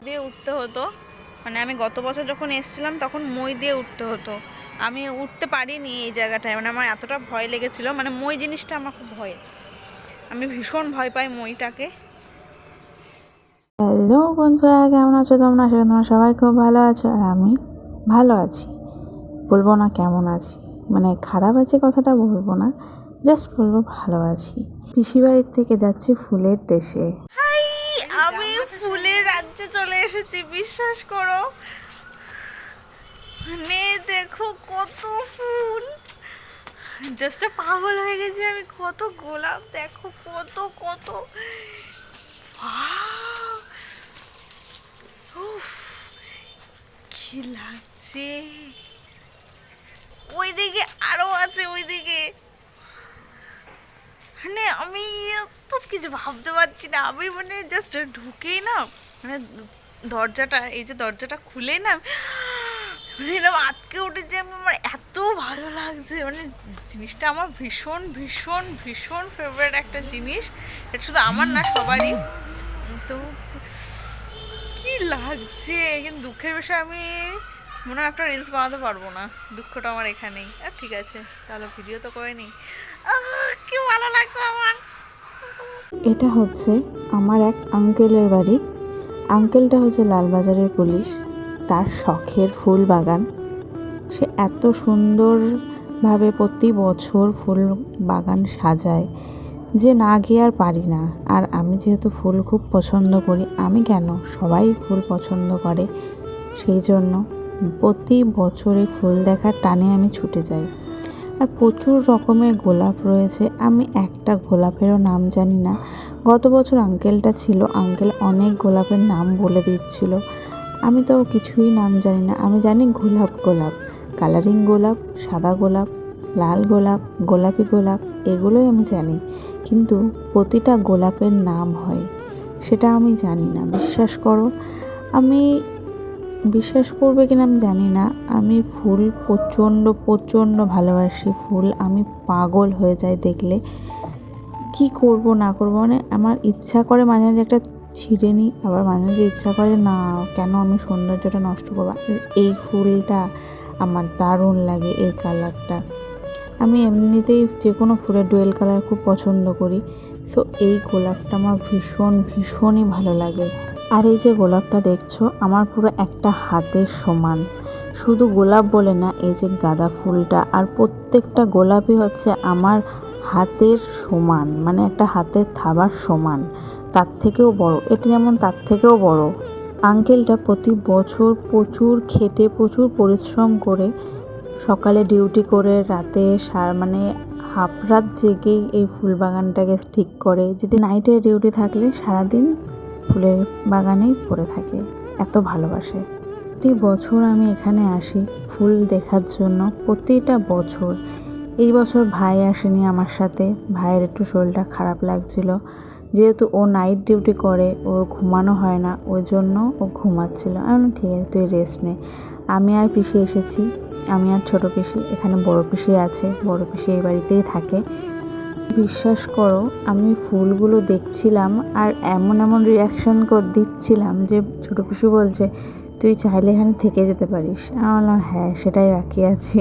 দিয়ে উঠতে হতো, মানে আমি গত বছর যখন এসেছিলাম তখন মই দিয়ে উঠতে হতো। আমি উঠতে পারিনি এই জায়গাটায়, মানে আমার এতটা ভয় লেগেছিল, মানে মই জিনিসটা আমার খুব ভয়, আমি ভীষণ ভয় পাই মইটাকে। হ্যালো বন্ধুরা, কেমন আছো তোমরা? আশা করি তোমরা সবাই খুব ভালো আছো, আর আমি ভালো আছি। বলবো না কেমন আছি, মানে খারাপ আছে কথাটা বলবো না, জাস্ট বলবো ভালো আছি। পিসি বাড়ির থেকে যাচ্ছি ফুলের দেশে। হাই, আমি ফুলের রাজ্যে চলে এসেছি, বিশ্বাস করো। মানে দেখো কত ফুল, জাস্ট পাগল হয়ে গেছি আমি। কত গোলাপ দেখো, কত কত, উফ, কি লাগছে। ওইদিকে আরো আছে, ওইদিকে, মানে আমি তো কিছু ভাবতে পারছি না। আমি মানে জাস্ট ঢুকেই না, মানে দরজাটা, এই যে দরজাটা খুলে না, মানে এরকম আটকে উঠেছে আমি। আমার এত ভালো লাগছে, মানে জিনিসটা আমার ভীষণ ভীষণ ভীষণ ফেভারিট একটা জিনিস। এটা শুধু আমার না, সবারই। তো কি লাগছে, কিন্তু দুঃখের বিষয় আমি মনে হয় একটা রিলস বানাতে পারবো না, দুঃখটা আমার এখানেই। আর ঠিক আছে, চলো ভিডিও তো করে নিই। কি ভালো লাগছে আমার। এটা হচ্ছে আমার এক আঙ্কেলের বাড়ি। আঙ্কেলটা হচ্ছে লালবাজারের পুলিশ, তার শখের ফুল বাগান। সে এত সুন্দরভাবে প্রতি বছর ফুল বাগান সাজায় যে না গিয়ে আর পারি না। আর আমি যেহেতু ফুল খুব পছন্দ করি, আমি কেন, সবাই ফুল পছন্দ করে, সেই জন্য প্রতি বছরে ফুল দেখার টানে আমি ছুটে যাই। আর প্রচুর রকমের গোলাপ রয়েছে, আমি একটা গোলাপেরও নাম জানি না। গত বছর আঙ্কেলটা ছিল, আঙ্কেল অনেক গোলাপের নাম বলে দিচ্ছিল, আমি তো কিছুই নাম জানি না। আমি জানি গোলাপ গোলাপ, কালারিং গোলাপ, সাদা গোলাপ, লাল গোলাপ, গোলাপি গোলাপ, এগুলোই আমি জানি, কিন্তু প্রতিটা গোলাপের নাম হয় সেটা আমি জানি না। বিশ্বাস করো, আমি, বিশ্বাস করবে কিনা আমি জানি না, আমি ফুল প্রচণ্ড প্রচণ্ড ভালোবাসি। ফুল আমি পাগল হয়ে যাই দেখলে। কি করব না করব, মানে আমার ইচ্ছা করে মাঝে মাঝে একটা ছিঁড়ে নিই, আবার মাঝে মাঝে ইচ্ছা করে যে না, কেন আমি সৌন্দর্যটা নষ্ট করবো। এই ফুলটা আমার দারুণ লাগে, এই কালারটা। আমি এমনিতেই যে কোনো ফুলের ডুয়েল কালার খুব পছন্দ করি, সো এই গোলাপটা আমার ভীষণ ভীষণই ভালো লাগে। আর এই যে গোলাপটা দেখছো, আমার পুরো একটা হাতের সমান। শুধু গোলাপ বলে না, এই যে গাঁদা ফুলটা, আর প্রত্যেকটা গোলাপই হচ্ছে আমার হাতের সমান, মানে একটা হাতের থাবার সমান, তার থেকেও বড়। এটা যেমন তার থেকেও বড়। আঙ্কেলটা প্রতি বছর প্রচুর খেটে, প্রচুর পরিশ্রম করে, সকালে ডিউটি করে রাতে মানে হাফ রাত জেগেই এই ফুল বাগানটাকে ঠিক করে। যদি নাইটে ডিউটি থাকলে সারাদিন ফুলের বাগানেই পড়ে থাকে, এত ভালোবাসে। প্রতি বছর আমি এখানে আসি ফুল দেখার জন্য, প্রতিটা বছর। এই বছর ভাই আসেনি আমার সাথে, ভাইয়ের একটু শরীরটা খারাপ লাগছিল, যেহেতু ও নাইট ডিউটি করে, ওর ঘুমানো হয় না, ওই জন্য ও ঘুমাচ্ছিল। আমি ঠিক আছে, তুই রেস্ট নে। আমি আর পিসি এসেছি, আমি আর ছোটো পিসি, এখানে বড় পিসি আছে, বড় পিসি এই বাড়িতেই থাকে। বিশ্বাস করো, আমি ফুলগুলো দেখছিলাম আর এমন এমন রিয়াকশান দিচ্ছিলাম যে ছোটো পিসি বলছে তুই চাইলে এখানে থেকে যেতে পারিস। আমি বললাম হ্যাঁ, সেটাই বাকি আছে।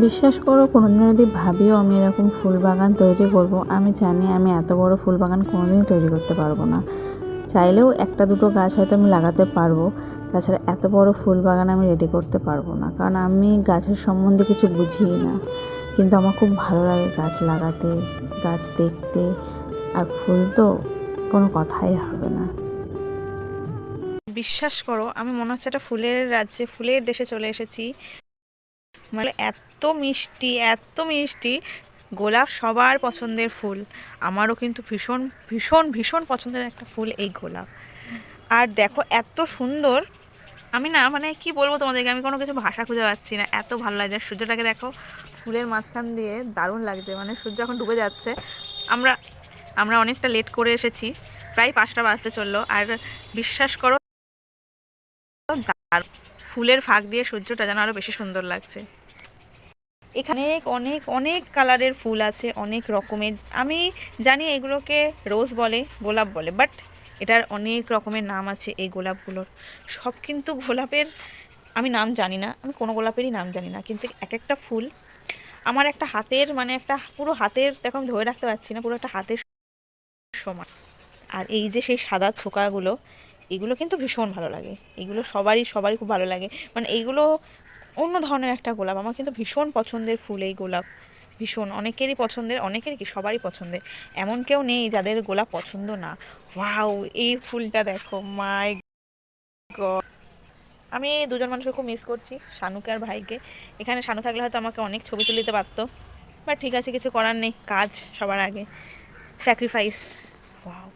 বিশ্বাস করো, কোনোদিন যদি ভাবিও আমি এরকম ফুল বাগান তৈরি করব, আমি জানি আমি এত বড় ফুল বাগান কোনোদিনই তৈরি করতে পারবো না। চাইলেও একটা দুটো গাছ হয়তো আমি লাগাতে পারবো, তাছাড়া এত বড় ফুল বাগান আমি রেডি করতে পারবো না, কারণ আমি গাছের সম্বন্ধে কিছু বুঝিই না। কিন্তু আমার খুব ভালো লাগে গাছ লাগাতে, গাছ দেখতে, আর ফুল তো কোনো কথাই হবে না। বিশ্বাস করো, আমি মনে হচ্ছে একটা ফুলের রাজ্যে, ফুলের দেশে চলে এসেছি। মানে এত মিষ্টি, এত মিষ্টি। গোলাপ সবার পছন্দের ফুল, আমারও কিন্তু ভীষণ ভীষণ ভীষণ পছন্দের একটা ফুল এই গোলাপ। আর দেখো এত সুন্দর, আমি না, মানে কি বলবো তোমাদেরকে, আমি কোনো কিছু ভাষা খুঁজে পাচ্ছি না, এত ভালো লাগছে। সূর্যটাকে দেখো ফুলের মাঝখান দিয়ে, দারুণ লাগছে। মানে সূর্য এখন ডুবে যাচ্ছে। আমরা আমরা অনেকটা লেট করে এসেছি, প্রায় 5টা বাজতে চললো। আর বিশ্বাস করো, ফুলের ফাঁক দিয়ে সূর্যটা যেন আরও বেশি সুন্দর লাগছে। এখানে অনেক অনেক কালারের ফুল আছে, অনেক রকমের। আমি জানি এগুলোকে রোজ বলে, গোলাপ বলে, বাট এটার অনেক রকমের নাম আছে এই গোলাপগুলোর। সব কিন্তু গোলাপের আমি নাম জানি না, আমি কোনো গোলাপেরই নাম জানি না, কিন্তু এক একটা ফুল আমার একটা হাতের, মানে একটা পুরো হাতের, দেখো আমি ধরে রাখতে পারছি না, পুরো একটা হাতের সমান। আর এই যে সেই সাদা থোকাগুলো, এগুলো কিন্তু ভীষণ ভালো লাগে, এগুলো সবারই সবারই খুব ভালো লাগে। মানে এইগুলো অন্য ধরনের একটা গোলাপ, আমার কিন্তু ভীষণ পছন্দের ফুল এই গোলাপ, ভীষণ অনেকেরই পছন্দের, অনেকেরই কি সবারই পছন্দের, এমন কেউ নেই যাদের গোলাপ পছন্দ না। ওয়াও, এই ফুলটা দেখো, মাই গড। আমি এই দুজন মানুষকে খুব মিস করছি, শানুকে আর ভাইকে। এখানে শানু থাকলে হয়তো আমাকে অনেক ছবি তুলে দিতে পারতো, বাট ঠিক আছে, কিছু করার নেই, কাজ সবার আগে, স্যাক্রিফাইস। ওয়াও,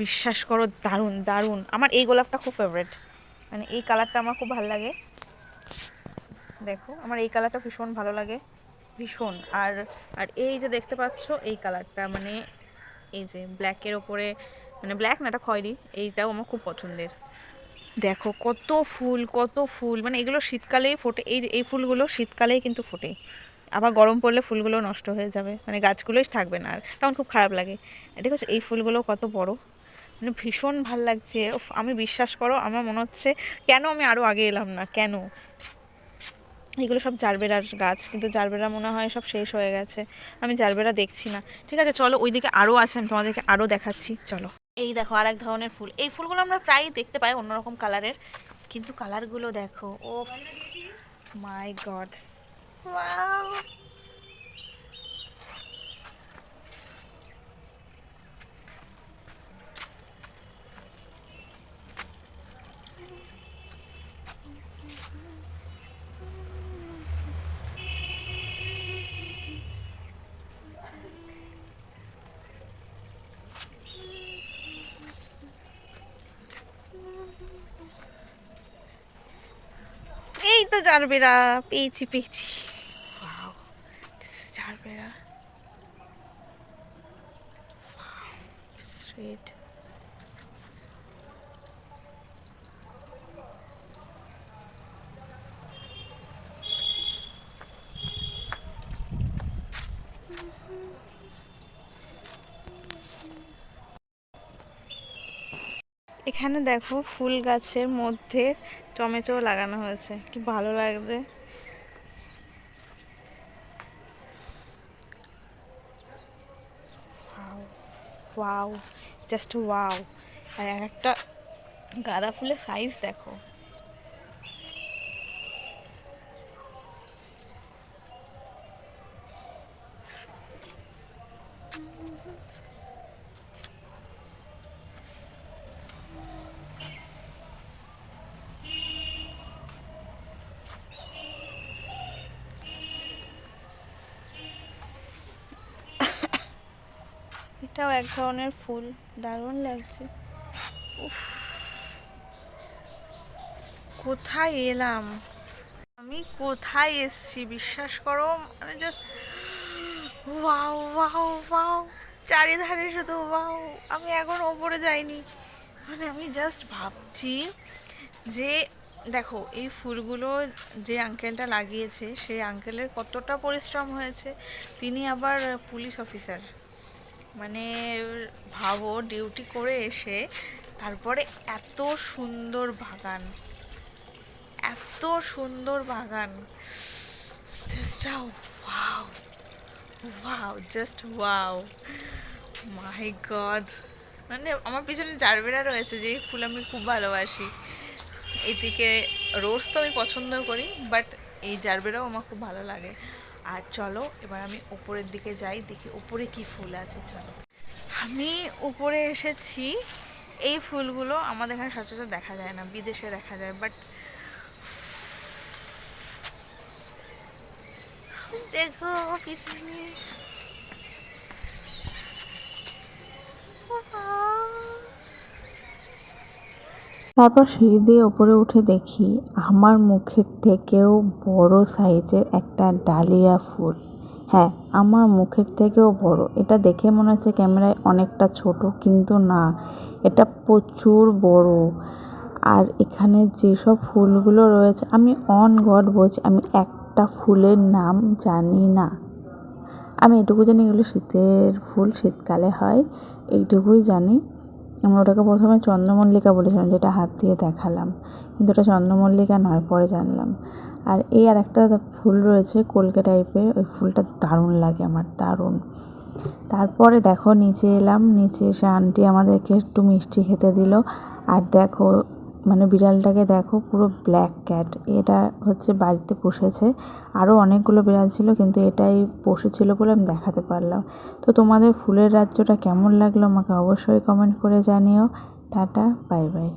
বিশ্বাস করো দারুণ দারুণ, আমার এই গোলাপটা খুব ফেভারিট, মানে এই কালারটা আমার খুব ভালো লাগে। দেখো আমার এই কালারটা ভীষণ ভালো লাগে, ভীষণ। আর আর এই যে দেখতে পাচ্ছ এই কালারটা, মানে এই যে ব্ল্যাকের ওপরে, মানে ব্ল্যাক না, এটা খয়েরি, এইটাও আমার খুব পছন্দের। দেখো কত ফুল কত ফুল, মানে এগুলো শীতকালেই ফোটে, এই যে এই ফুলগুলো শীতকালেই কিন্তু ফোটে, আবার গরম পড়লে ফুলগুলো নষ্ট হয়ে যাবে, মানে গাছগুলোই থাকবে না আর, তখন খুব খারাপ লাগে। দেখো এই ফুলগুলো কত বড়, মানে ভীষণ ভাল লাগছে। উফ, আমি বিশ্বাস করো আমার মনে হচ্ছে কেন আমি আরও আগে এলাম না, কেন। এগুলো সব জারবেরার গাছ, কিন্তু জারবেরা মনে হয় সব শেষ হয়ে গেছে, আমি জারবেরা দেখছি না। ঠিক আছে চলো, ওইদিকে আরও আছে, আমি তোমাদেরকে আরও দেখাচ্ছি, চলো। এই দেখো আর এক ধরনের ফুল, এই ফুলগুলো আমরা প্রায়ই দেখতে পাই অন্যরকম কালারের, কিন্তু কালারগুলো দেখো, ও মাই গড, ওয়াও। এই তো জারবেরা, পেয়েছি পেয়েছি, ওয়াও, জারবেরা স্ট্রেট। এখানে দেখো ফুল গাছের মধ্যে টমেটো লাগানো হয়েছে, কি ভালো লাগছে। Wow, just wow. আর একটা গাঁদা ফুলের সাইজ দেখো, এটাও এক ধরনের ফুল, দারুণ লাগছে। উফ, কোথায় এলাম আমি, কোথায় এসছি বিশ্বাস করো, আমি জাস্ট ওয়াও ওয়াও ওয়াও, চারিধারে শুধু ওয়াও, আমি এখন ওপরে যাইনি, মানে আমি জাস্ট ভাবছি যে দেখো এই ফুলগুলো যে আঙ্কেলটা লাগিয়েছে সেই আঙ্কেলের কতটা পরিশ্রম হয়েছে, তিনি আবার পুলিশ অফিসার, মানে ভাবো ডিউটি করে এসে তারপরে এত সুন্দর বাগান, এত সুন্দর বাগান, just wow wow, just wow, my God. মানে আমার পিছনে জারবেরা রয়েছে, যে ফুল আমি খুব ভালোবাসি, এদিকে রোজ তো আমি পছন্দ করি, বাট এই জারবেরাও আমার খুব ভালো লাগে। আর চলো এবার আমি উপরের দিকে যাই, দেখি উপরে কি ফুল আছে, চলো। আমি উপরে এসেছি, এই ফুলগুলো আমাদের এখানে সচরাচর দেখা যায় না, বিদেশে দেখা যায়, বাট দেখো পিছনে, তারপর সিঁড়ি দিয়ে ওপরে উঠে দেখি আমার মুখের থেকেও বড় সাইজের একটা ডালিয়া ফুল। হ্যাঁ, আমার মুখের থেকেও বড়। এটা দেখে মনে হচ্ছে ক্যামেরায় অনেকটা ছোট, কিন্তু না, এটা প্রচুর বড়। আর এখানে যেসব ফুলগুলো রয়েছে, আমি অন গড বলছি, আমি একটা ফুলের নাম জানি না। আমি এটুকু জানি এগুলো শীতের ফুল, শীতকালে হয়, এইটুকুই জানি। আমি ওটাকে প্রথমে চন্দ্রমল্লিকা বলেছিলাম, যেটা হাত দিয়ে দেখালাম, কিন্তু ওটা চন্দ্রমল্লিকা নয়, পরে জানলাম। আর এই আর একটা ফুল রয়েছে কলকে টাইপের, ওই ফুলটা দারুণ লাগে আমার, দারুণ। তারপরে দেখো নিচে এলাম, নিচে এসে আন্টি আমাদেরকে একটু মিষ্টি খেতে দিল। আর দেখো মানে বিড়ালটাকে দেখো, পুরো ব্ল্যাক ক্যাট। এটা হচ্ছে বাড়িতে পুষেছে, আরও অনেকগুলো বিড়াল ছিল কিন্তু এটাই পুষেছিল বলে আমি দেখাতে পারলাম। তো তোমাদের ফুলের রাজ্যটা কেমন লাগলো আমাকে অবশ্যই কমেন্ট করে জানিও। Tata, bye bye.